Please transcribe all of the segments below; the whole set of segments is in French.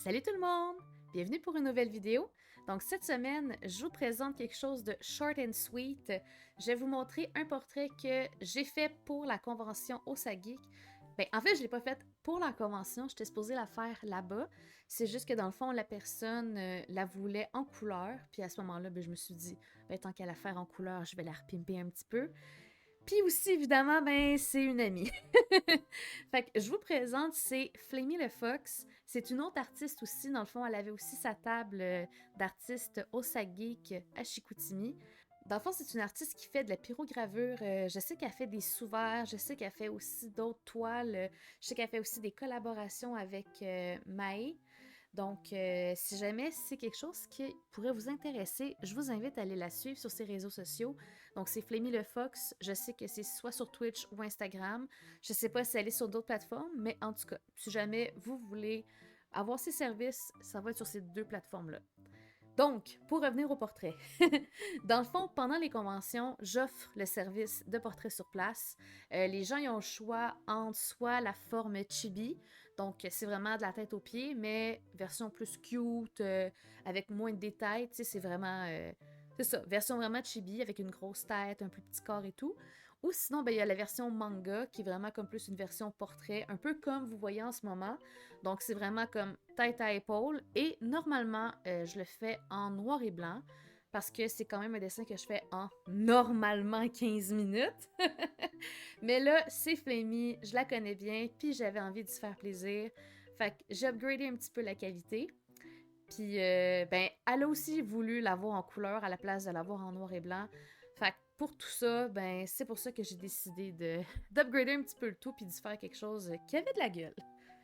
Salut tout le monde! Bienvenue pour une nouvelle vidéo. Donc cette semaine, je vous présente quelque chose de short and sweet. Je vais vous montrer un portrait que j'ai fait pour la convention Osageek. Ben, en fait, je ne l'ai pas fait pour la convention, j'étais supposée la faire là-bas. C'est juste que dans le fond, la personne la voulait en couleur. Puis à ce moment-là, ben, je me suis dit, ben, tant qu'à la faire en couleur, je vais la repimper un petit peu. Puis aussi, évidemment, ben, c'est une amie. Fait que je vous présente, c'est Flamey le Fox. C'est une autre artiste aussi. Dans le fond, elle avait aussi sa table d'artiste Osageek à Chicoutimi. Dans le fond, c'est une artiste qui fait de la pyrogravure. Je sais qu'elle fait des sous-verts, je sais qu'elle fait aussi d'autres toiles. Je sais qu'elle fait aussi des collaborations avec Mae. Donc, si jamais c'est quelque chose qui pourrait vous intéresser, je vous invite à aller la suivre sur ses réseaux sociaux. Donc, c'est Flamey le Fox. Je sais que c'est soit sur Twitch ou Instagram. Je sais pas si elle est sur d'autres plateformes, mais en tout cas, si jamais vous voulez avoir ses services, ça va être sur ces deux plateformes-là. Donc, pour revenir au portrait, dans le fond, pendant les conventions, j'offre le service de portrait sur place. Les gens ils ont le choix entre soit la forme chibi, donc c'est vraiment de la tête aux pieds, mais version plus cute, avec moins de détails, tu sais, c'est vraiment... c'est ça, version vraiment chibi, avec une grosse tête, un plus petit corps et tout. Ou sinon, ben, il y a la version manga, qui est vraiment comme plus une version portrait, un peu comme vous voyez en ce moment. Donc, c'est vraiment comme tête à épaule. Et normalement, je le fais en noir et blanc parce que c'est quand même un dessin que je fais en normalement 15 minutes. Mais là, c'est Flamey, je la connais bien, puis j'avais envie de se faire plaisir. Fait que j'ai upgradé un petit peu la qualité. Puis, ben, elle a aussi voulu l'avoir en couleur à la place de l'avoir en noir et blanc. Fait que pour tout ça, ben, c'est pour ça que j'ai décidé d'upgrader un petit peu le tout puis de faire quelque chose qui avait de la gueule.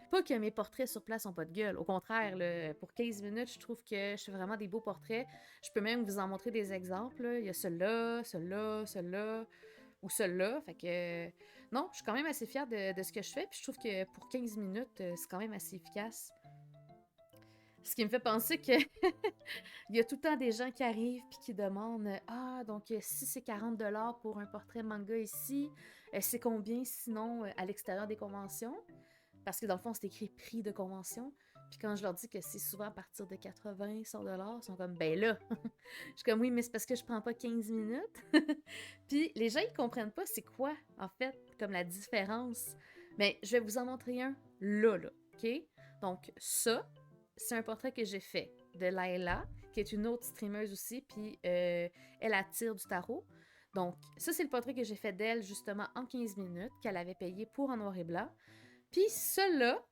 Pas que mes portraits sur place ont pas de gueule. Au contraire, là, pour 15 minutes, je trouve que je fais vraiment des beaux portraits. Je peux même vous en montrer des exemples. Là. Il y a celui-là, celui-là, celui-là ou celui-là. Fait que non, je suis quand même assez fière de ce que je fais. Puis je trouve que pour 15 minutes, c'est quand même assez efficace. Ce qui me fait penser que il y a tout le temps des gens qui arrivent puis qui demandent ah, donc si c'est 40$ pour un portrait manga ici, c'est combien sinon à l'extérieur des conventions? Parce que dans le fond, c'est écrit prix de convention. Puis quand je leur dis que c'est souvent à partir de 80, 100$, ils sont comme ben là. Je suis comme oui, mais c'est parce que je prends pas 15 minutes. Puis les gens, ils comprennent pas c'est quoi, en fait, comme la différence. Mais je vais vous en montrer un là, OK? Donc, ça, c'est un portrait que j'ai fait de Layla, qui est une autre streameuse aussi, puis elle attire du tarot. Donc, ça, c'est le portrait que j'ai fait d'elle, justement, en 15 minutes, qu'elle avait payé pour en noir et blanc. Puis, celui-là,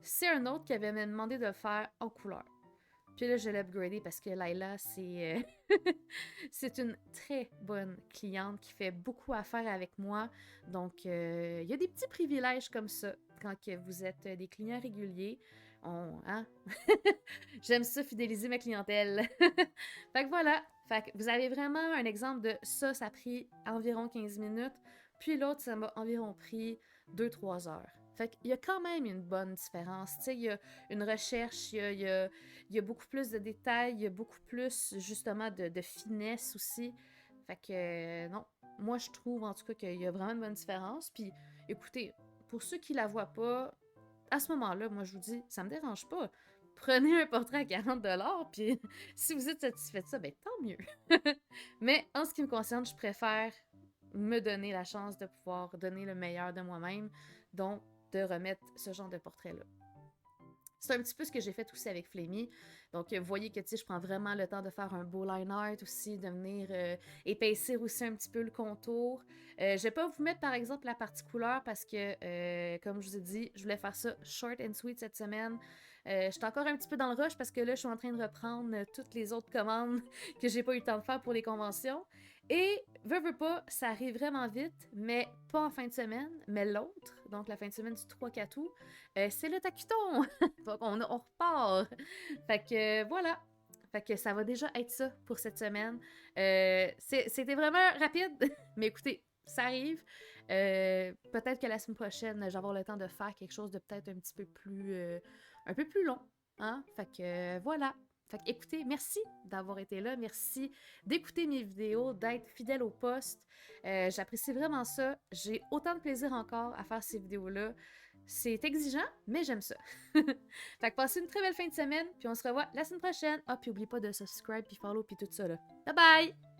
c'est un autre qui avait me demandé de le faire en couleur. Puis là, je l'ai upgradé parce que Layla, c'est une très bonne cliente qui fait beaucoup affaire avec moi. Donc, il y a des petits privilèges comme ça quand que vous êtes des clients réguliers. Hein? J'aime ça, fidéliser ma clientèle. Fait que voilà. Fait que vous avez vraiment un exemple de ça, ça a pris environ 15 minutes. Puis l'autre, ça m'a environ pris 2-3 heures. Fait qu'il y a quand même une bonne différence. Tu sais, il y a une recherche, il y a beaucoup plus de détails, il y a beaucoup plus, justement, de finesse aussi. Fait que, non, moi, je trouve, en tout cas, qu'il y a vraiment une bonne différence. Puis, écoutez, pour ceux qui la voient pas, à ce moment-là, moi, je vous dis, ça me dérange pas. Prenez un portrait à 40$, puis si vous êtes satisfait de ça, ben tant mieux. Mais en ce qui me concerne, je préfère me donner la chance de pouvoir donner le meilleur de moi-même, donc de remettre ce genre de portrait-là. C'est un petit peu ce que j'ai fait aussi avec Flamey. Donc, vous voyez que je prends vraiment le temps de faire un beau line art aussi, de venir épaissir aussi un petit peu le contour. Je vais pas vous mettre par exemple la partie couleur parce que, comme je vous ai dit, je voulais faire ça short and sweet cette semaine. J'étais encore un petit peu dans le rush parce que là, je suis en train de reprendre toutes les autres commandes que j'ai pas eu le temps de faire pour les conventions. Et, veux pas, ça arrive vraiment vite, mais pas en fin de semaine, mais l'autre, donc la fin de semaine du 3-4 août, c'est le taqueton! Donc, on repart. Fait que voilà. Fait que ça va déjà être ça pour cette semaine. C'était vraiment rapide, mais écoutez, ça arrive. Peut-être que la semaine prochaine, je vais avoir le temps de faire quelque chose de peut-être un peu plus long. Hein? Fait que voilà. Fait que écoutez, merci d'avoir été là. Merci d'écouter mes vidéos, d'être fidèle au poste. J'apprécie vraiment ça. J'ai autant de plaisir encore à faire ces vidéos-là. C'est exigeant, mais j'aime ça. Fait que passez une très belle fin de semaine, puis on se revoit la semaine prochaine. Ah, puis oublie pas de subscribe, puis follow, puis tout ça, là. Bye bye!